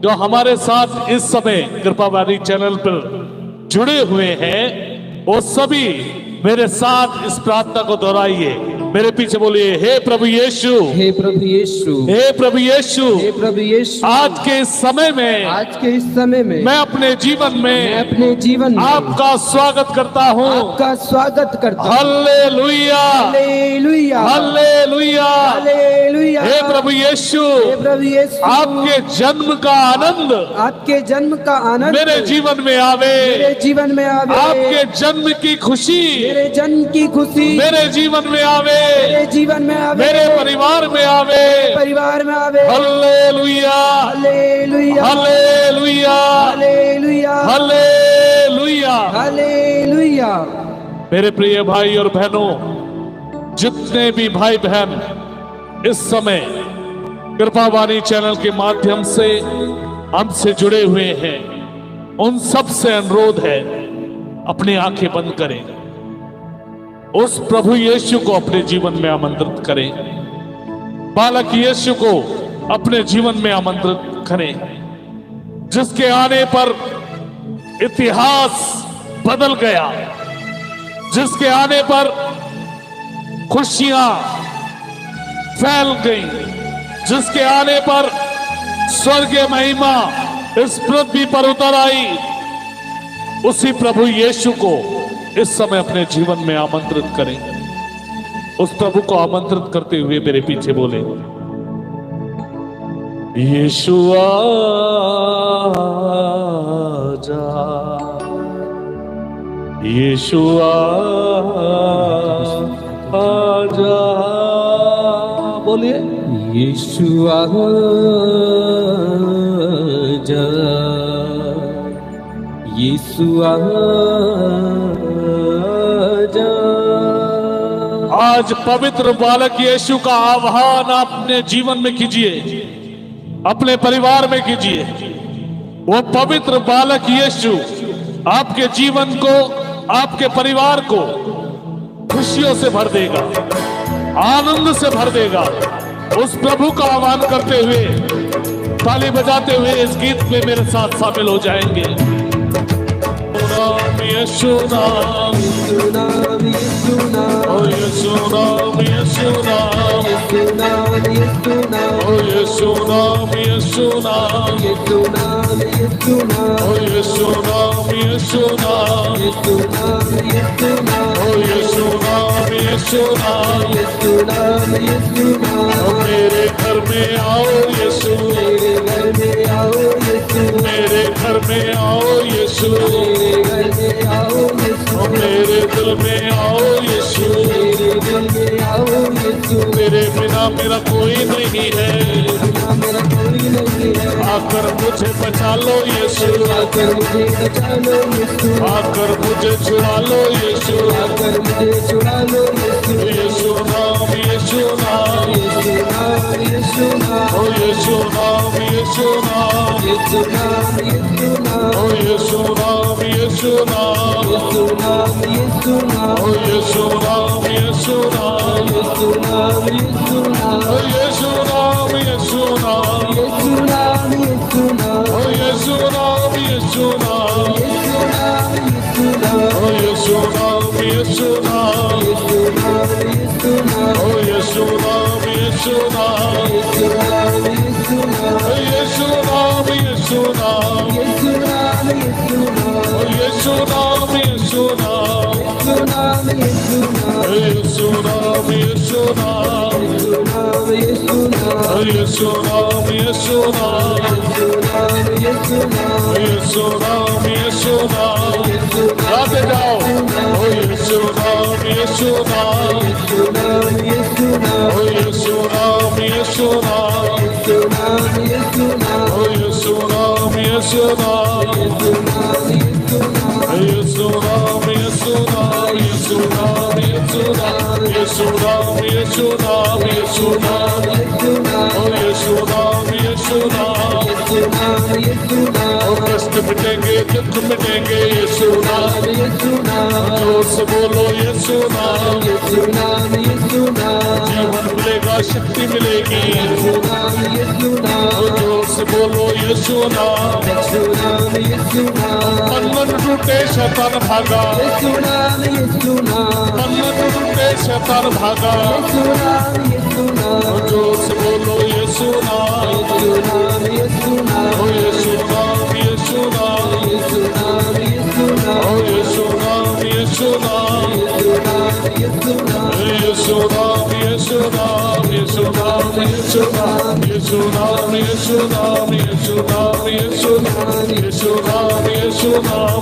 जो हमारे साथ इस समय कृपावाणी चैनल पर जुड़े हुए हैं, वो सभी मेरे साथ इस प्रार्थना को दोहराइए। मेरे पीछे बोलिए, हे प्रभु यीशु, हे प्रभु यीशु, हे प्रभु यीशु, हे प्रभु यीशु, आज के इस समय में, आज के इस समय में मैं अपने जीवन में अपने जीवन में आपका स्वागत करता हूँ। आपका स्वागत करता हूँ। Hallelujah, hallelujah, hallelujah, hallelujah. हे प्रभु यीशु, हे प्रभु यीशु, आपके जन्म का आनंद आपके जन्म का आनंद मेरे जीवन में आवे, मेरे जीवन में आवे। आपके जन्म की खुशी मेरे जन्म की खुशी मेरे जीवन में आवे, मेरे जीवन में आवे, मेरे परिवार में आवे। परिवार में आवे। Hallelujah, hallelujah, hallelujah, hallelujah, hallelujah. Hallelujah. मेरे प्रिय भाई और बहनों, जितने भी भाई बहन इस समय कृपावाणी चैनल के माध्यम से हमसे जुड़े हुए हैं, उन सब से अनुरोध है, अपनी आंखें बंद करें, उस प्रभु यीशु को अपने जीवन में आमंत्रित करें, बालक यीशु को अपने जीवन में आमंत्रित करें, जिसके आने पर इतिहास बदल गया, जिसके आने पर खुशियां फैल गईं, जिसके आने पर स्वर्गीय महिमा इस पृथ्वी पर उतर आई, उसी प्रभु यीशु को इस समय अपने जीवन में आमंत्रित करें। उस प्रभु को आमंत्रित करते हुए मेरे पीछे बोले, यीशु आजा, यीशु आजा। बोलिए, यीशु आजा, यीशु आजा। आज पवित्र बालक यीशु का आह्वान अपने जीवन में कीजिए, अपने परिवार में कीजिए। वो पवित्र बालक यीशु आपके जीवन को, आपके परिवार को खुशियों से भर देगा, आनंद से भर देगा। उस प्रभु का आह्वान करते हुए, ताली बजाते हुए इस गीत में मेरे साथ शामिल हो जाएंगे। यीशु नाम, यीशु नाम, यीशु नाम, ओ यीशु नाम, यीशु नाम, यीशु नाम, यीशु नाम, ओ यीशु नाम, यीशु नाम, यीशु नाम, यीशु नाम, ओ यीशु नाम, यीशु नाम, यीशु नाम, यीशु नाम, ओ यीशु नाम, यीशु नाम। यीशु नाम, यीशु नाम। ओ मेरे घर में आओ यीशु, मेरे घर में आओ यीशु, मेरे घर में आओ यीशु, मेरे घर में आओ यीशु, ओ मेरे दिल में आओ यीशु। मेरे दिल में आओ यीशु। तेरे बिना मेरा कोई नहीं है, बिना मेरा कोई नहीं है। आकर मुझे बचा लो यीशु, आकर मुझे बचा लो यीशु, आकर मुझे छुड़ा लो यीशु। आकर मुझे छुड़ा लो यीशु। यीशु नाम, यीशु नाम, यीशु नाम, यीशु नाम, ओ यीशु नाम, यीशु नाम, यीशु नाम, यीशु नाम, ओ यीशु नाम, यीशु नाम, यीशु नाम, यीशु नाम, ओ यीशु नाम, यीशु नाम, यीशु नाम, यीशु नाम, ओ यीशु नाम, यीशु नाम, यीशु नाम, यीशु नाम, ओ यीशु नाम, यीशु नाम, यीशु नाम, यीशु नाम, ओ यीशु नाम, यीशु नाम, यीशु नाम, यीशु नाम, ओ यीशु नाम, यीशु नाम, यीशु नाम, यीशु नाम, ओ यीशु नाम, यीशु नाम, यीशु नाम, यीशु नाम, ओ यीशु नाम, यीशु नाम, यीशु नाम, यीशु नाम, ओ यीशु नाम, यीशु नाम, यीशु नाम, यीशु नाम, ओ यीशु नाम, यीशु नाम, यीशु नाम, यीशु नाम, ओ यीशु नाम, यीशु नाम। यीशु गाते जाओ, ओ यीशु नाम, यीशु नाम, यीशु नाम, यीशु नाम, ओ यीशु नाम, यीशु नाम, यीशु नाम, यीशु नाम, ओ यीशु नाम, यीशु नाम, यीशु नाम, यीशु नाम, यीशु नाम, यीशु नाम, यीशु नाम, यीशु नाम, यीशु नाम, यीशु नाम, यीशु नाम, यीशु नाम, ओ यीशु नाम, यीशु नाम, यीशु नाम, यीशु नाम, और कष्ट मिटेंगे, दुख मिटेंगे, यीशु नाम। यीशु नाम, जोर से बोलो यीशु नाम। यीशु नाम, यीशु नाम, जीवन मिलेगा, शक्ति मिलेगी। यीशु नाम, यीशु नाम, जोर से बोलो यीशु नाम। यीशु नाम, यीशु नाम, बंधन टूटे, शैतान भागा। यीशु नाम, यीशु नाम, बंधन टूटे, शैतान भागा। यीशु नाम, यीशु नाम, जोर से बोलो यीशु नाम। यीशु नाम, यीशु नाम, ओ यीशु नाम, यीशु नाम। यीशु नाम, यीशु नाम, ओ यीशु नाम, यीशु नाम। यीशु नाम, यीशु नाम, यीशु नाम, यीशु नाम, यीशु नाम, यीशु नाम, यीशु नाम, यीशु नाम, यीशु नाम, यीशु नाम, यीशु नाम, यीशु नाम,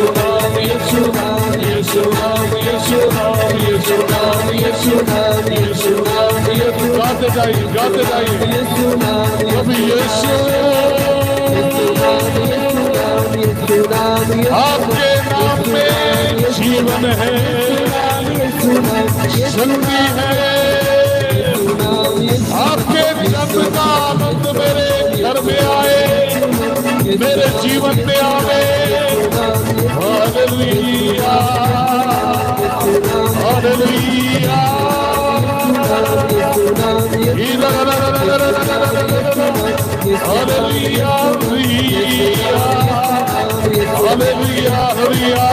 यीशु नाम, यीशु नाम, यीशु नाम, यीशु नाम, यीशु नाम, यीशु नाम, यीशु नाम, यीशु। गाते जाइए, गाते जाइए। यीशु नाम, कभी यीशु, यीशु नाम, यीशु नाम, यीशु नाम, आपके नाम में जीवन है, यीशु नाम, शक्ति है। यीशु नाम, यीशु आपके जन्म का आनंद मेरे घर में आए, मेरे जीवन में आवे। Hallelujah, hallelujah. Hallelujah, hallelujah, hallelujah.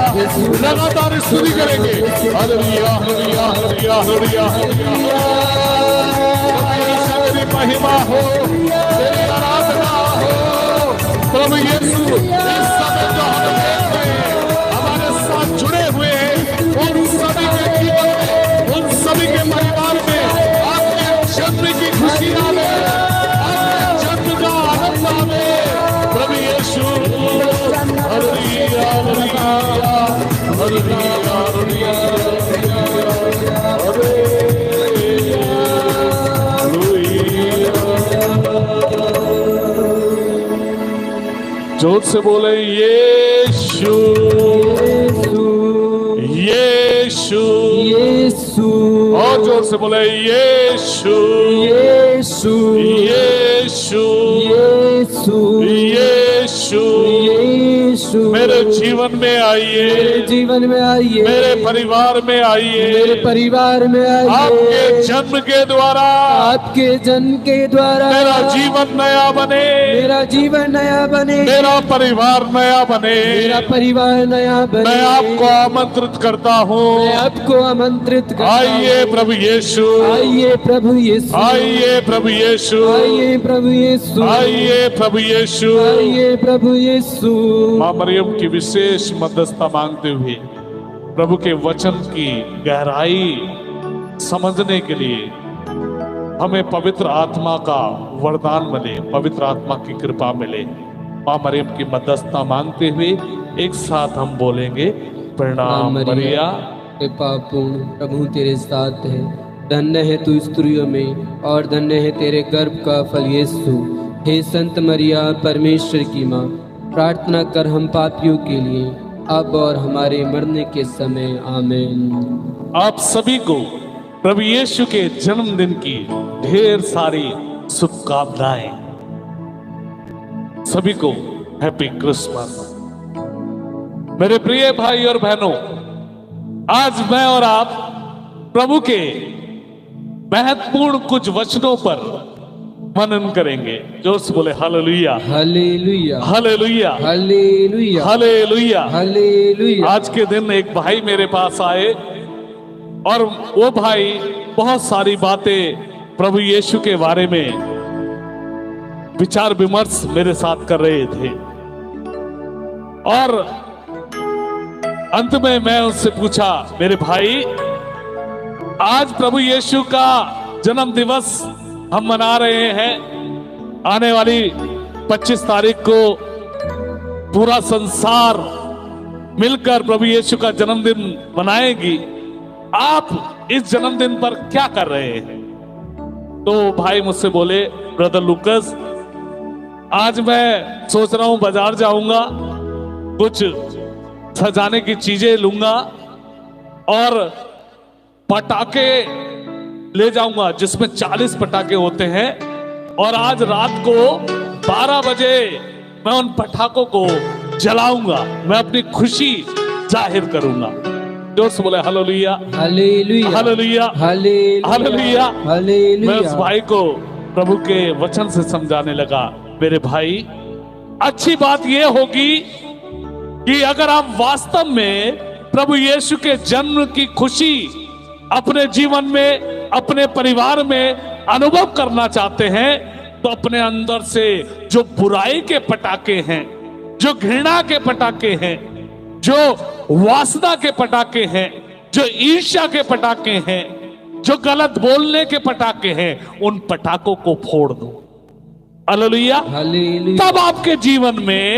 लगातार स्तुति करेंगे। Hallelujah, hallelujah, hallelujah, hallelujah, hallelujah. तेरी महिमा हो, तेरी आराधना हो। प्रभु यीशु, इस समय जो हम देख रहे हैं, हमारे साथ जुड़े हुए हैं, उन सभी के जीवन में, उन सभी के परिवार में आपके जन्म की खुशी आवे, आपके जन्म का आनंद आवे। प्रभु यीशु, हालेलुया, हालेलुया, हालेलुया, जोर से बोले यीशु, यीशु, यीशु, और जोर से बोले यीशु, यीशु, यीशु, यीशु, यीशु। यीशु, मेरे जीवन में मेरे आइए, जीवन में आइए, मेरे परिवार में मेरे आइए। परिवार में आपके आइए। जन्म के द्वारा आपके जन्म के द्वारा मेरा जीवन नया बने, मेरा जीवन नया बने, मेरा परिवार नया बने। मेरा परिवार नया बने। मैं आपको आमंत्रित करता हूँ, मैं आपको आमंत्रित करता हूँ। आइए प्रभु यीशु, आइए प्रभु यीशु, आइए प्रभु यीशु, आइए प्रभु यीशु, आइए प्रभु यीशु। आइए प्रभु यीशु। मां मरियम की विशेष मध्यस्थता मांगते हुए प्रभु के वचन की गहराई समझने के लिए हमें पवित्र आत्मा का वरदान मिले, पवित्र आत्मा की कृपा मिले। मां मरियम की मध्यस्थता मांगते हुए एक साथ हम बोलेंगे, प्रणाम मरिया। कृपा पूर्ण प्रभु तेरे साथ है, धन्य है तू स्त्रियों में और धन्य है तेरे गर्भ का फल यीशु। हे संत मरिया परमेश्वर की माँ, प्रार्थना कर हम पापियों के लिए, अब और हमारे मरने के समय। आमीन। आप सभी को प्रभु यीशु के जन्मदिन की ढेर सारी शुभकामनाएं। सभी को हैप्पी क्रिसमस। मेरे प्रिय भाई और बहनों, आज मैं और आप प्रभु के महत्वपूर्ण कुछ वचनों पर मनन करेंगे। जोर से बोले hallelujah, hallelujah, hallelujah, hallelujah, hallelujah. Hallelujah. आज के दिन एक भाई मेरे पास आए और वो भाई बहुत सारी बातें प्रभु यीशु के बारे में विचार विमर्श मेरे साथ कर रहे थे और अंत में मैं उससे पूछा, मेरे भाई आज प्रभु यीशु का जन्म दिवस हम मना रहे हैं। आने वाली 25 तारीख को पूरा संसार मिलकर प्रभु यीशु का जन्मदिन मनाएगी। आप इस जन्मदिन पर क्या कर रहे हैं? तो भाई मुझसे बोले, ब्रदर लूकस, आज मैं सोच रहा हूं बाजार जाऊंगा, कुछ सजाने की चीजें लूंगा और पटाखे ले जाऊंगा जिसमें 40 पटाखे होते हैं, और आज रात को 12 बजे मैं उन पटाखों को जलाऊंगा, मैं अपनी खुशी जाहिर करूंगा। जोर से बोले hallelujah, hallelujah, hallelujah, hallelujah, hallelujah. Hallelujah. मैं उस भाई को प्रभु के वचन से समझाने लगा, मेरे भाई अच्छी बात यह होगी कि अगर आप वास्तव में प्रभु यीशु के जन्म की खुशी अपने जीवन में, अपने परिवार में अनुभव करना चाहते हैं, तो अपने अंदर से जो बुराई के पटाखे हैं, जो घृणा के पटाखे हैं, जो वासना के पटाखे हैं, जो ईर्ष्या के पटाखे हैं, जो गलत बोलने के पटाखे हैं, उन पटाखों को फोड़ दो। Hallelujah, hallelujah. तब आपके जीवन में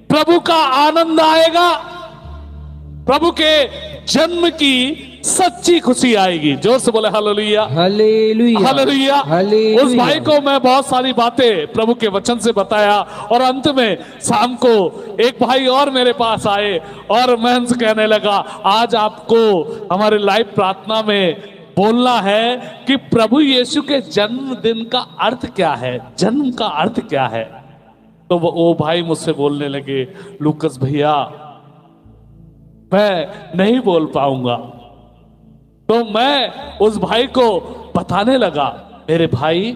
प्रभु का आनंद आएगा, प्रभु के जन्म की सच्ची खुशी आएगी। जोर से बोले हालेलुया, हालेलुया, हालेलुया। हालेलुया। उस भाई को मैं बहुत सारी बातें प्रभु के वचन से बताया, और अंत में शाम को एक भाई और मेरे पास आए और मैं उनसे कहने लगा, आज आपको हमारे लाइव प्रार्थना में बोलना है कि प्रभु यीशु के जन्मदिन का अर्थ क्या है, जन्म का अर्थ क्या है। तो वो भाई मुझसे बोलने लगे, लूकस भैया मैं नहीं बोल पाऊंगा। तो मैं उस भाई को बताने लगा, मेरे भाई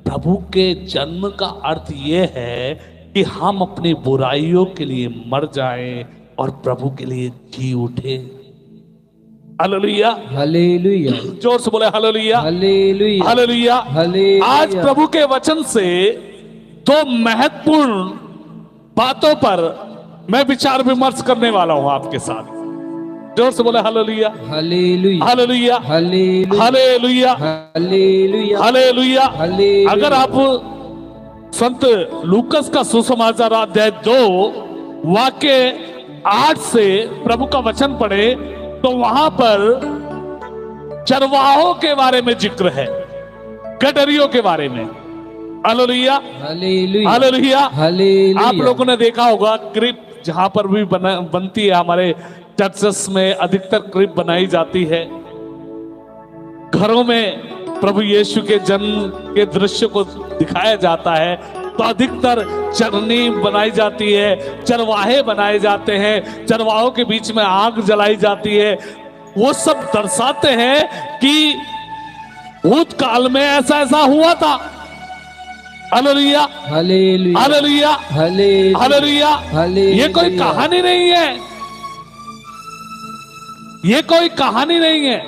प्रभु के जन्म का अर्थ यह है कि हम अपनी बुराइयों के लिए मर जाएं और प्रभु के लिए जी उठे। Hallelujah, hallelujah. जोर से बोले हालेलुया, हालेलुया, हालेलुया। हालेलुया। आज प्रभु के वचन से दो महत्वपूर्ण बातों पर मैं विचार विमर्श करने वाला हूं आपके साथ। जोर से बोले hallelujah, hallelujah, hallelujah, hallelujah, hallelujah, hallelujah, hallelujah. Hallelujah. अगर आप संत लूकस का सुसमाचार अध्याय 2 वाक्य 8 से प्रभु का वचन पढ़े, तो वहां पर चरवाहों के बारे में जिक्र है, गडरियों के बारे में। Hallelujah, hallelujah, hallelujah. हालेलुया। आप लोगों ने देखा होगा क्रिप जहां पर भी बनती है, हमारे चर्चेस में अधिकतर क्रिप बनाई जाती है। घरों में प्रभु यीशु के जन्म के दृश्य को दिखाया जाता है, तो अधिकतर चरनी बनाई जाती है, चरवाहे बनाए जाते हैं, चरवाहों के बीच में आग जलाई जाती है। वो सब दर्शाते हैं कि भूतकाल में ऐसा ऐसा हुआ था। Hallelujah, hallelujah, hallelujah, hallelujah, hallelujah. Hallelujah. ये कोई कहानी नहीं है, ये कोई कहानी नहीं है।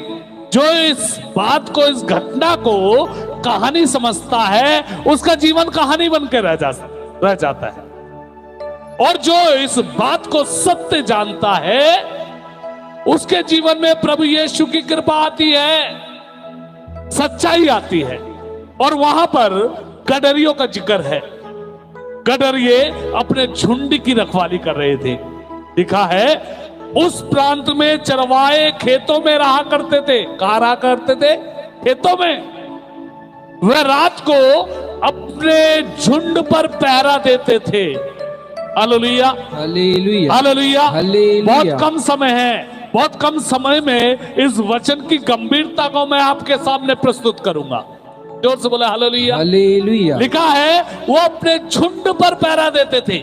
जो इस बात को, इस घटना को कहानी समझता है, उसका जीवन कहानी बन के रह जाता है। और जो इस बात को सत्य जानता है, उसके जीवन में प्रभु यीशु की कृपा आती है, सच्चाई आती है। और वहां पर गडरियों का जिक्र है। गडरिये अपने झुंड की रखवाली कर रहे थे। लिखा है, उस प्रांत में चरवाहे खेतों में रहा करते थे। कहां रहा करते थे? खेतों में। वह रात को अपने झुंड पर पहरा देते थे। Hallelujah, hallelujah, hallelujah. हालेलुया। बहुत कम समय है, बहुत कम समय में इस वचन की गंभीरता को मैं आपके सामने प्रस्तुत करूंगा। जोर से बोले हालेलुया, हालेलुया। लिखा है, वो अपने झुंड पर पहरा देते थे।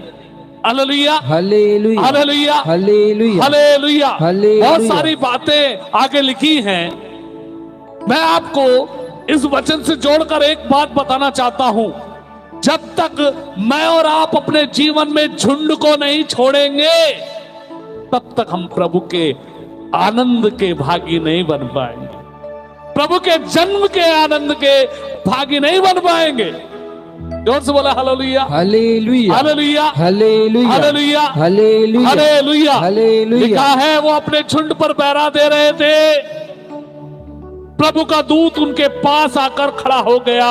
Hallelujah, hallelujah, hallelujah, hallelujah, hallelujah. Hallelujah. बहुत सारी बातें आगे लिखी हैं। मैं आपको इस वचन से जोड़कर एक बात बताना चाहता हूं। जब तक मैं और आप अपने जीवन में झुंड को नहीं छोड़ेंगे, तब तक हम प्रभु के आनंद के भागी नहीं बन पाएंगे, प्रभु के जन्म के आनंद के भागी नहीं बन पाएंगे। जोर से बोला hallelujah, hallelujah, hallelujah, hallelujah, hallelujah, hallelujah, hallelujah, hallelujah. लिखा है, वो अपने झुंड पर पहरा दे रहे थे। प्रभु का दूत उनके पास आकर खड़ा हो गया।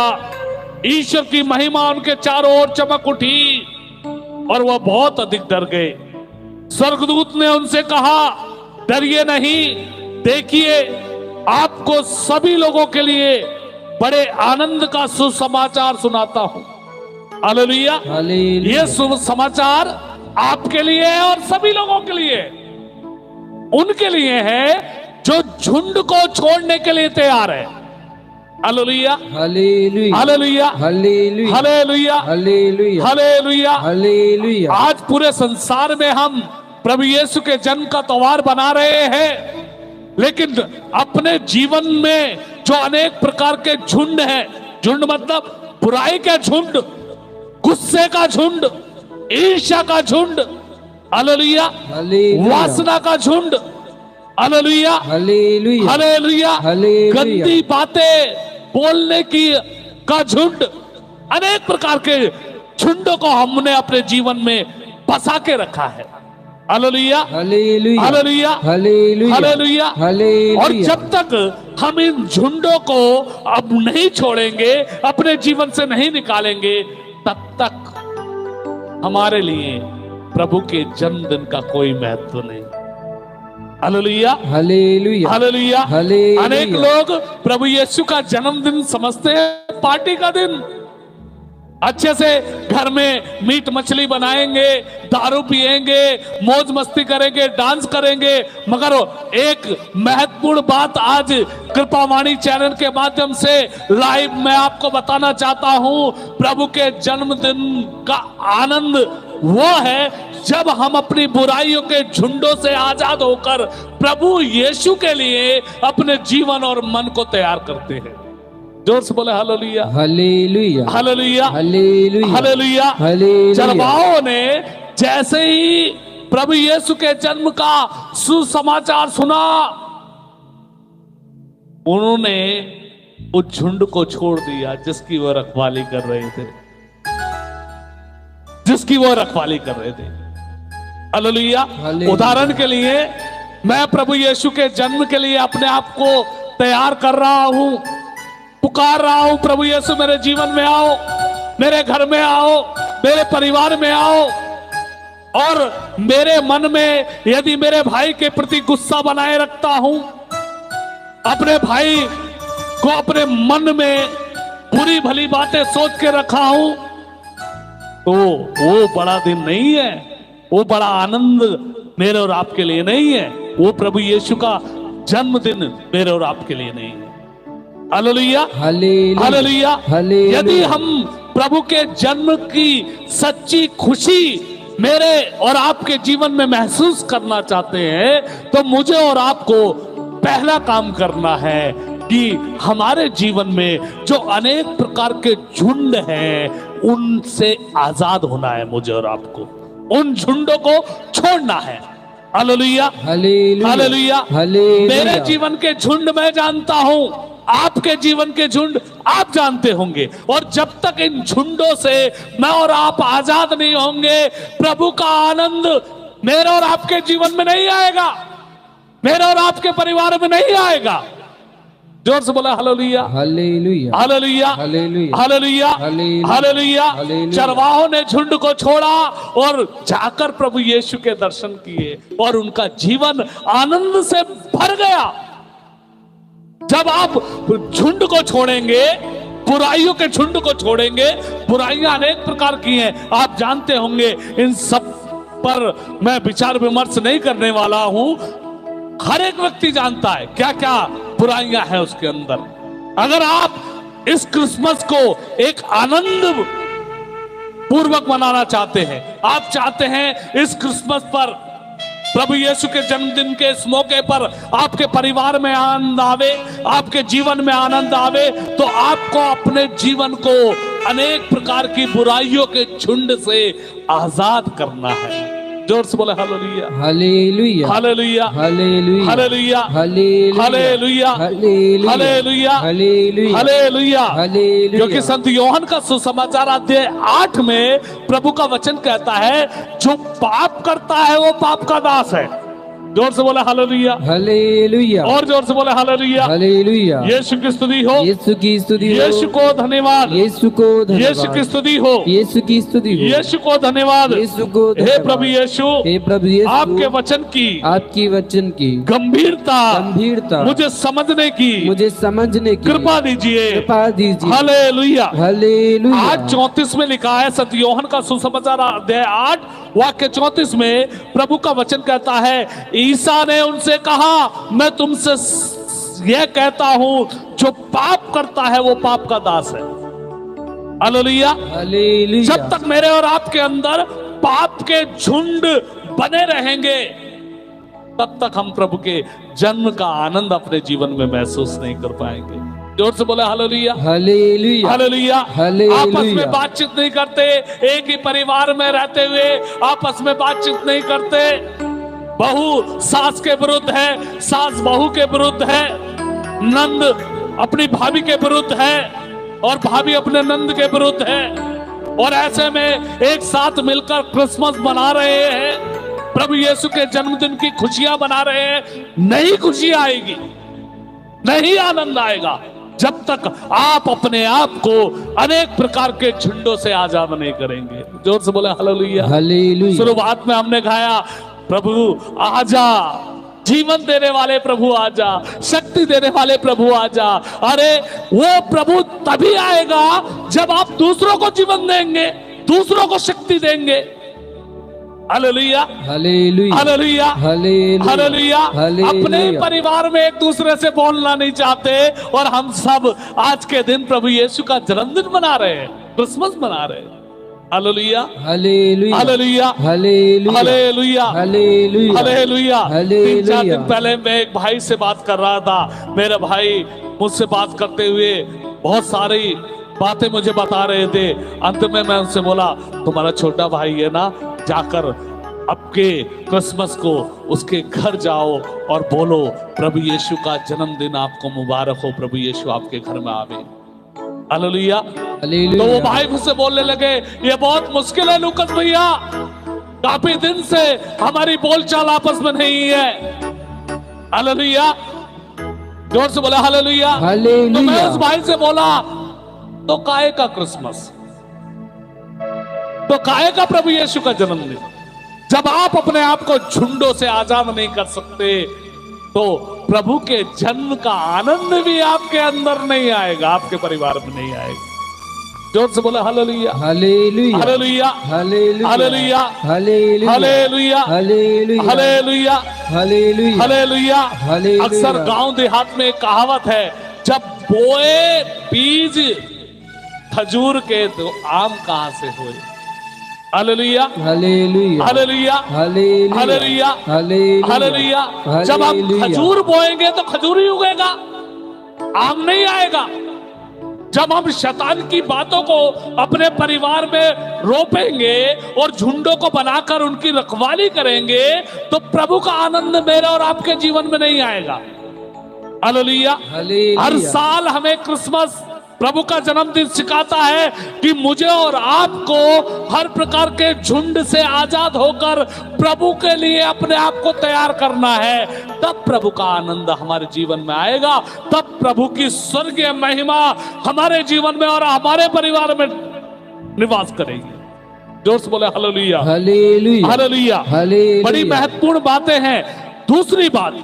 ईश्वर की महिमा उनके चारों ओर चमक उठी और वह बहुत अधिक डर गए। स्वर्गदूत ने उनसे कहा, डरिए नहीं, देखिए आपको सभी लोगों के लिए बड़े आनंद का सुसमाचार सुनाता हूं। Hallelujah, hallelujah. ये सुसमाचार आपके लिए है और सभी लोगों के लिए, उनके लिए है जो झुंड को छोड़ने के लिए तैयार है। Hallelujah, hallelujah, hallelujah, hallelujah, hallelujah, hallelujah, hallelujah. Hallelujah. आज पूरे संसार में हम प्रभु यीशु के जन्म का त्योहार बना रहे हैं, लेकिन अपने जीवन में जो अनेक प्रकार के झुंड हैं, झुंड मतलब बुराई के झुंड, गुस्से का झुंड, ईर्ष्या का झुंड, हालेलुया, हालेलुया, वासना का झुंड, हालेलुया, हालेलुया, हालेलुया, हालेलुया। गंदी बातें बोलने की का झुंड, अनेक प्रकार के झुंडों को हमने अपने जीवन में बसा के रखा है। Hallelujah, hallelujah, hallelujah, hallelujah, hallelujah. Hallelujah. और जब तक हम इन झुंडों को अब नहीं छोड़ेंगे, अपने जीवन से नहीं निकालेंगे, तब तक हमारे लिए प्रभु के जन्मदिन का कोई महत्व नहीं। Hallelujah, hallelujah, hallelujah. हालेलुया। अनेक लोग प्रभु यीशु का जन्मदिन समझते हैं पार्टी का दिन, अच्छे से घर में मीट मछली बनाएंगे, दारू पिएंगे, मौज मस्ती करेंगे, डांस करेंगे। मगर एक महत्वपूर्ण बात आज कृपावाणी चैनल के माध्यम से लाइव मैं आपको बताना चाहता हूं, प्रभु के जन्मदिन का आनंद वो है जब हम अपनी बुराइयों के झुंडों से आजाद होकर प्रभु यीशु के लिए अपने जीवन और मन को तैयार करते हैं। जोर से बोले hallelujah, hallelujah, hallelujah, hallelujah, hallelujah. Hallelujah. चरवाहों ने जैसे ही प्रभु यीशु के जन्म का सुसमाचार सुना, उन्होंने उस झुंड को छोड़ दिया जिसकी वो रखवाली कर रहे थे, जिसकी वो रखवाली कर रहे थे। हालेलुया। हालेलुया। उदाहरण के लिए मैं प्रभु यीशु के जन्म के लिए अपने आप को तैयार कर रहा हूं, पुकार रहा हूं, प्रभु यीशु मेरे जीवन में आओ, मेरे घर में आओ, मेरे परिवार में आओ। और मेरे मन में यदि मेरे भाई के प्रति गुस्सा बनाए रखता हूं, अपने भाई को अपने मन में बुरी भली बातें सोच के रखा हूं, तो वो बड़ा दिन नहीं है, वो बड़ा आनंद मेरे और आपके लिए नहीं है, वो प्रभु यीशु का जन्मदिन मेरे और आपके लिए नहीं है। Hallelujah, hallelujah, hallelujah. हालेलुया। यदि हम प्रभु के जन्म की सच्ची खुशी मेरे और आपके जीवन में महसूस करना चाहते हैं, तो मुझे और आपको पहला काम करना है कि हमारे जीवन में जो अनेक प्रकार के झुंड हैं उनसे आजाद होना है। मुझे और आपको उन झुंडों को छोड़ना है। Hallelujah, hallelujah, hallelujah. हालेलुया। मेरे जीवन के झुंड मैं जानता हूं, आपके जीवन के झुंड आप जानते होंगे। और जब तक इन झुंडों से मैं और आप आजाद नहीं होंगे, प्रभु का आनंद मेरे और आपके जीवन में नहीं आएगा, मेरे और आपके परिवार में नहीं आएगा। जोर से बोला hallelujah, hallelujah, hallelujah, hallelujah, hallelujah, hallelujah, hallelujah. Hallelujah. चरवाहों ने झुंड को छोड़ा और जाकर प्रभु यीशु के दर्शन किए और उनका जीवन आनंद से भर गया। जब आप झुंड को छोड़ेंगे, बुराइयों के झुंड को छोड़ेंगे, बुराइयां अनेक प्रकार की हैं, आप जानते होंगे, इन सब पर मैं विचार विमर्श नहीं करने वाला हूं। हर एक व्यक्ति जानता है क्या क्या बुराइयां हैं उसके अंदर। अगर आप इस क्रिसमस को एक आनंद पूर्वक मनाना चाहते हैं, आप चाहते हैं इस क्रिसमस पर प्रभु यीशु के जन्मदिन के इस मौके पर आपके परिवार में आनंद आवे, आपके जीवन में आनंद आवे, तो आपको अपने जीवन को अनेक प्रकार की बुराइयों के झुंड से आजाद करना है। जोर से बोले hallelujah, hallelujah, hallelujah, hallelujah, hallelujah, hallelujah, hallelujah, hallelujah, hallelujah, hallelujah, hallelujah. Hallelujah. क्योंकि संत योहन का सुसमाचार अध्याय 8 में प्रभु का वचन कहता है, जो पाप करता है वो पाप का दास है। जोर से बोले हालेलुया, हालेलुया, और जोर से बोले हालेलुया। हालेलुया। यीशु की स्तुति हो, यीशु की स्तुति हो, यीशु को धन्यवाद, यीशु को धन्यवाद, यीशु की स्तुति हो, यीशु की स्तुति हो, यीशु को धन्यवाद। यीशु को हे धन्यवाद। प्रभु यीशु, हे प्रभु यीशु, आपके वचन की, आपकी वचन की गंभीरता गंभीरता मुझे समझने की मुझे समझने की कृपा दीजिए। कृपा दीजिए। हालेलुया। हालेलुया। आज 34 में लिखा है, संत योहन का सुसमाचार अध्याय 8 वाक्य 34 में प्रभु का वचन कहता है, ईसा ने उनसे कहा, मैं तुमसे यह कहता हूं, जो पाप करता है वो पाप का दास है। हालेलुया। हालेलुया। जब तक मेरे और आपके अंदर पाप के झुंड बने रहेंगे, तब तक हम प्रभु के जन्म का आनंद अपने जीवन में महसूस नहीं कर पाएंगे। जोर से बोले हालेलुया। हालेलुया। हालेलुया। हालेलुया। आपस में बातचीत नहीं करते, एक ही परिवार में रहते हुए आपस में बातचीत नहीं करते। बहू सास के विरुद्ध है, सास बहू के विरुद्ध है, नंद अपनी भाभी के विरुद्ध है और भाभी अपने नंद के विरुद्ध है, और ऐसे में एक साथ मिलकर क्रिसमस मना रहे हैं, प्रभु यीशु के जन्मदिन की खुशियां मना रहे हैं। नहीं खुशी आएगी, नहीं आनंद आएगा जब तक आप अपने आप को अनेक प्रकार के झुंडों से आजाद नहीं करेंगे। जोर से बोले हालेलुया। हालेलुया। शुरुआत में हमने गाया, प्रभु आजा, जीवन देने वाले प्रभु आजा, शक्ति देने वाले प्रभु आजा। अरे वो प्रभु तभी आएगा जब आप दूसरों को जीवन देंगे, दूसरों को शक्ति देंगे। Hallelujah. Hallelujah. Hallelujah. Hallelujah. Hallelujah. Hallelujah. अपने परिवार में एक दूसरे से बोलना नहीं चाहते, और हम सब आज के दिन प्रभु यीशु का जन्मदिन मना रहे हैं, क्रिसमस मना रहे हैं। Hallelujah. Hallelujah. Hallelujah. Hallelujah. Hallelujah. Hallelujah. Hallelujah. Hallelujah. 3-4 दिन पहले मैं एक भाई से बात कर रहा था। मेरा भाई मुझसे बात करते हुए बहुत सारी बातें मुझे बता रहे थे। अंत में मैं उनसे बोला, तुम्हारा छोटा भाई है ना, जाकर आपके क्रिसमस को उसके घर जाओ और बोलो, प्रभु यीशु का जन्मदिन आपको मुबारक हो, प्रभु यीशु आपके घर में आवे। हालेलुया। तो वो भाई मुझसे बोलने लगे, ये बहुत मुश्किल है लूकस भैया, काफी दिन से हमारी बोलचाल आपस में नहीं है। हालेलुया। जोर से बोला हालेलुया। तो मैं उस भाई से बोला, तो काहे का क्रिसमस, तो काहे का प्रभु यीशु का जन्मदिन? जब आप अपने आप को झुंडों से आजाद नहीं कर सकते, तो प्रभु के जन्म का आनंद भी आपके अंदर नहीं आएगा, आपके परिवार में नहीं आएगा। जोर से बोले hallelujah. Hallelujah. Hallelujah. Hallelujah. Hallelujah. Hallelujah. Hallelujah. Hallelujah. Hallelujah. Hallelujah. Hallelujah. Hallelujah. अक्सर गांव देहात में एक कहावत है, जब बोए बीज खजूर के तो आम कहां से हुए। Hallelujah. Hallelujah. Hallelujah. Hallelujah. Hallelujah. Hallelujah. Hallelujah. जब हम खजूर बोएंगे तो खजूर ही उगेगा, आम नहीं आएगा। जब हम शैतान की बातों को अपने परिवार में रोपेंगे और झुंडों को बनाकर उनकी रखवाली करेंगे, तो प्रभु का आनंद मेरे और आपके जीवन में नहीं आएगा। हालेलुया। हर साल हमें क्रिसमस, प्रभु का जन्मदिन सिखाता है कि मुझे और आपको हर प्रकार के झुंड से आजाद होकर प्रभु के लिए अपने आप को तैयार करना है। तब प्रभु का आनंद हमारे जीवन में आएगा, तब प्रभु की स्वर्गीय महिमा हमारे जीवन में और हमारे परिवार में निवास करेगी। जोर से बोले हालेलुया। हालेलुया। हालेलुया। बड़ी महत्वपूर्ण बातें हैं। दूसरी बात,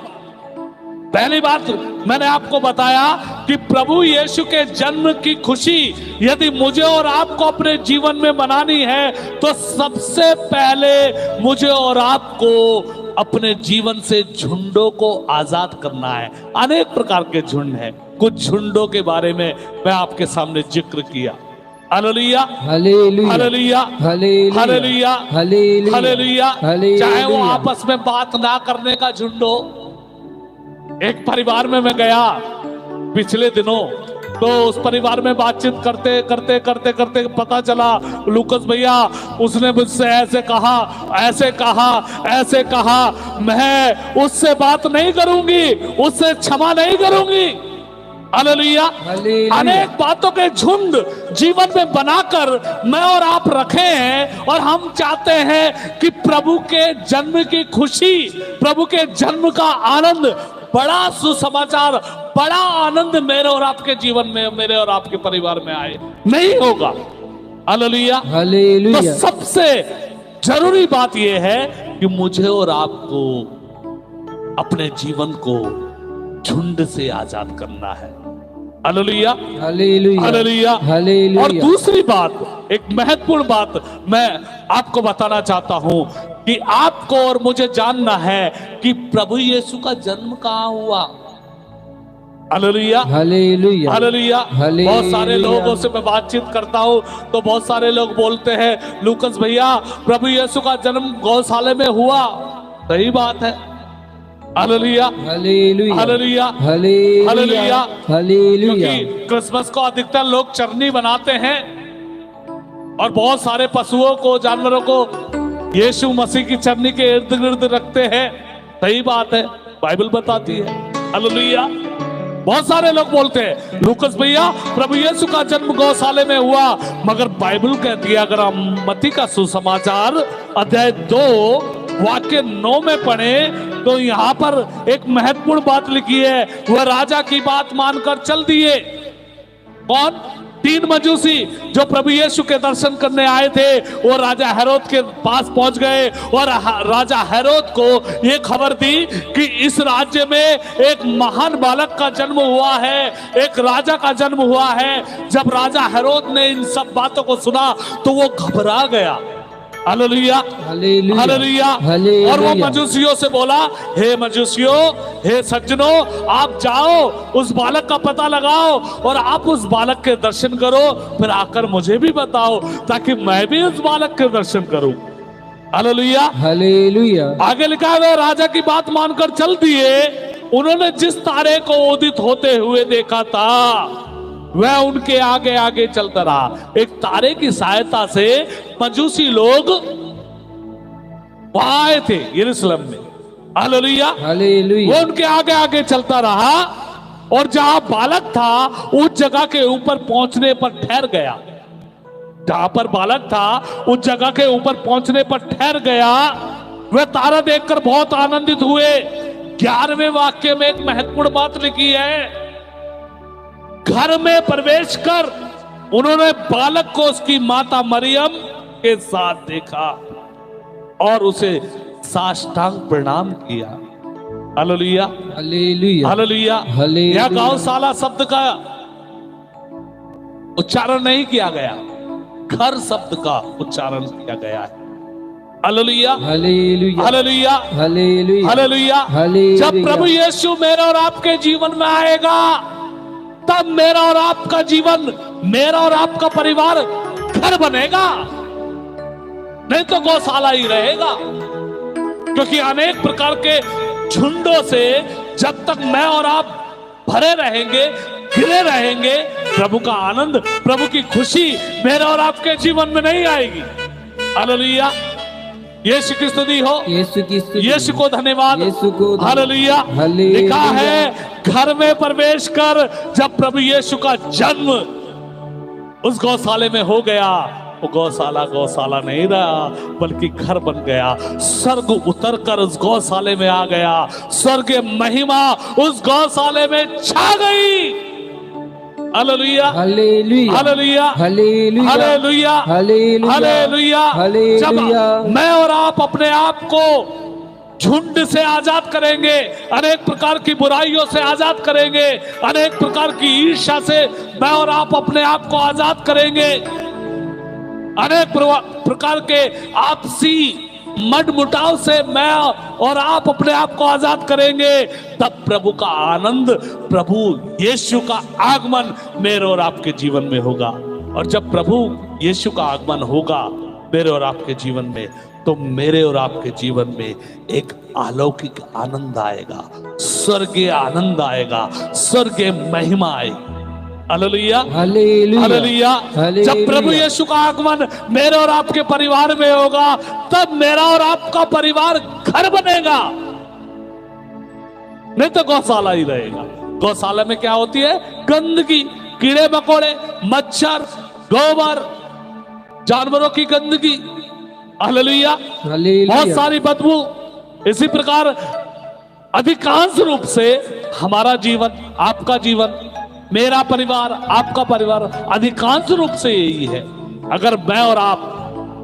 पहली बात मैंने आपको बताया कि प्रभु यीशु के जन्म की खुशी यदि मुझे और आपको अपने जीवन में मनानी है, तो सबसे पहले मुझे और आपको अपने जीवन से झुंडों को आजाद करना है। अनेक प्रकार के झुंड हैं, कुछ झुंडों के बारे में मैं आपके सामने जिक्र किया। Hallelujah. Hallelujah. Hallelujah. Hallelujah. Hallelujah. चाहे वो आपस में बात ना करने का झुंड हो। एक परिवार में मैं गया पिछले दिनों, तो उस परिवार में बातचीत करते करते करते करते पता चला, लूकस भैया उसने मुझसे ऐसे कहा, ऐसे कहा, ऐसे कहा, मैं उससे बात नहीं करूंगी, उससे क्षमा नहीं करूंगी। हालेलुया। अनेक बातों के झुंड जीवन में बनाकर मैं और आप रखे हैं, और हम चाहते हैं कि प्रभु के जन्म की खुशी, प्रभु के जन्म का आनंद, बड़ा सुसमाचार, बड़ा आनंद मेरे और आपके जीवन में, मेरे और आपके परिवार में आए, नहीं होगा। हालेलुया। हालेलुया। तो सबसे जरूरी बात यह है कि मुझे और आपको अपने जीवन को झुंड से आजाद करना है। हालेलुया। हालेलुया। हालेलुया। हालेलुया। और दूसरी बात, एक महत्वपूर्ण बात मैं आपको बताना चाहता हूं कि आपको और मुझे जानना है कि प्रभु यीशु का जन्म कहां हुआ। Hallelujah, hallelujah, hallelujah. हालेलुया। बहुत सारे लोगों से मैं बातचीत करता हूँ तो बहुत सारे लोग बोलते हैं लूकस भैया प्रभु यीशु का जन्म गौशाले में हुआ। सही बात है। Hallelujah, hallelujah, hallelujah, hallelujah, hallelujah. Hallelujah. क्योंकि क्रिसमस को अधिकतर लोग चरनी बनाते हैं और बहुत सारे पशुओं को, जानवरों को यीशु मसीह की चरनी के इर्द गिर्द रखते हैं। सही बात है, बाइबल बताती है। हालेलुया। बहुत सारे लोग बोलते हैं लूकस भैया प्रभु यीशु का जन्म गौशाले में हुआ, मगर बाइबल कहती है, अगर हम मत्ती का सुसमाचार अध्याय 2 वाक्य 9 में पढ़े तो यहाँ पर एक महत्वपूर्ण बात लिखी है, वह राजा की बात मानकर चल दिए। कौन? 3 मजूसी जो प्रभु यीशु के दर्शन करने आए थे, वो राजा हेरोद के पास पहुंच गए और राजा हेरोद को ये खबर दी कि इस राज्य में एक महान बालक का जन्म हुआ है, एक राजा का जन्म हुआ है। जब राजा हेरोद ने इन सब बातों को सुना तो वो घबरा गया। Hallelujah, hallelujah, hallelujah. हालेलुया। और वो मजूसियों से बोला, हे मजूसियों, हे सज्जनों, आप जाओ उस बालक का पता लगाओ और आप उस बालक के दर्शन करो, फिर आकर मुझे भी बताओ ताकि मैं भी उस बालक के दर्शन करूं। Hallelujah, hallelujah. आगे लिखा है राजा की बात मानकर चल दिए। उन्होंने जिस तारे को उदित होते हुए देखा था वह उनके आगे आगे चलता रहा। एक तारे की सहायता से मजूसी लोग वहां आए थे यरूशलेम में। Hallelujah, hallelujah. वो उनके आगे आगे चलता रहा और जहां बालक था उस जगह के ऊपर पहुंचने पर ठहर गया। जहां पर बालक था उस जगह के ऊपर पहुंचने पर ठहर गया। वह तारा देखकर बहुत आनंदित हुए। 11वें वाक्य में एक महत्वपूर्ण बात लिखी है, घर में प्रवेश कर उन्होंने बालक को उसकी माता मरियम के साथ देखा और उसे साष्टांग प्रणाम किया। Hallelujah, hallelujah, hallelujah. हालेलुया। यह गौशाला शब्द का उच्चारण नहीं किया गया, घर शब्द का उच्चारण किया गया है। Hallelujah, hallelujah, hallelujah, hallelujah, hallelujah. Hallelujah. जब प्रभु यीशु मेरे और आपके जीवन में आएगा तब मेरा और आपका जीवन, मेरा और आपका परिवार घर बनेगा, नहीं तो गौशाला ही रहेगा। क्योंकि अनेक प्रकार के झुंडों से जब तक मैं और आप भरे रहेंगे, घिरे रहेंगे, प्रभु का आनंद, प्रभु की खुशी मेरे और आपके जीवन में नहीं आएगी। हालेलुया, यीशु की स्तुति हो, यीशु की स्तुति, यीशु को धन्यवाद, यीशु को हालेलुया। हालेलुया। लिखा है घर में प्रवेश कर जब प्रभु यीशु का जन्म उस गौशाले में हो गया, वो गौशाला गौशाला नहीं रहा बल्कि घर बन गया। स्वर्ग उतर कर उस गौशाले में आ गया, स्वर्ग महिमा उस गौशाले में छा गई। Hallelujah, hallelujah, hallelujah, hallelujah, hallelujah, hallelujah, hallelujah. जब हालेलुया। मैं और आप अपने आप को झुंड से आजाद करेंगे, अनेक प्रकार की बुराइयों से आजाद करेंगे, अनेक प्रकार की ईर्ष्या से मैं और आप अपने आप को आजाद करेंगे, अनेक प्रकार के आपसी मडमुटाव से मैं और आप अपने आप को आजाद करेंगे, तब प्रभु का आनंद, प्रभु यीशु का आगमन मेरे और आपके जीवन में होगा। और जब प्रभु यीशु का आगमन होगा मेरे और आपके जीवन में, तो मेरे और आपके जीवन में एक अलौकिक आनंद आएगा, स्वर्गीय आनंद आएगा, स्वर्गीय महिमा आएगी। Hallelujah, hallelujah, hallelujah. जब प्रभु यीशु का आगमन मेरे और आपके परिवार में होगा तब मेरा और आपका परिवार घर बनेगा, नहीं तो गौशाला ही रहेगा। गौशाला में क्या होती है? गंदगी, कीड़े मकोड़े, मच्छर, गोबर, जानवरों की गंदगी। हालेलुया, बहुत सारी बदबू। इसी प्रकार अधिकांश रूप से हमारा जीवन, आपका जीवन, मेरा परिवार, आपका परिवार, अधिकांश रूप से यही है। अगर मैं और आप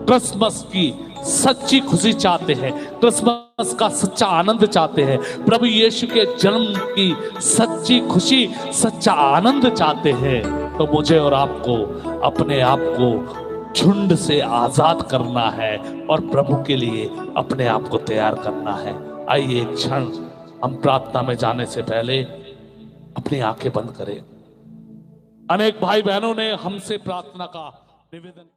क्रिसमस की सच्ची खुशी चाहते हैं, क्रिसमस का सच्चा आनंद चाहते हैं, प्रभु यीशु के जन्म की सच्ची खुशी, सच्चा आनंद चाहते हैं, तो मुझे और आपको अपने आप को झुंड से आजाद करना है और प्रभु के लिए अपने आप को तैयार करना है। आइए एक क्षण हम प्रार्थना में जाने से पहले अपनी आंखें बंद करें। अनेक भाई बहनों ने हमसे प्रार्थना का निवेदन किया।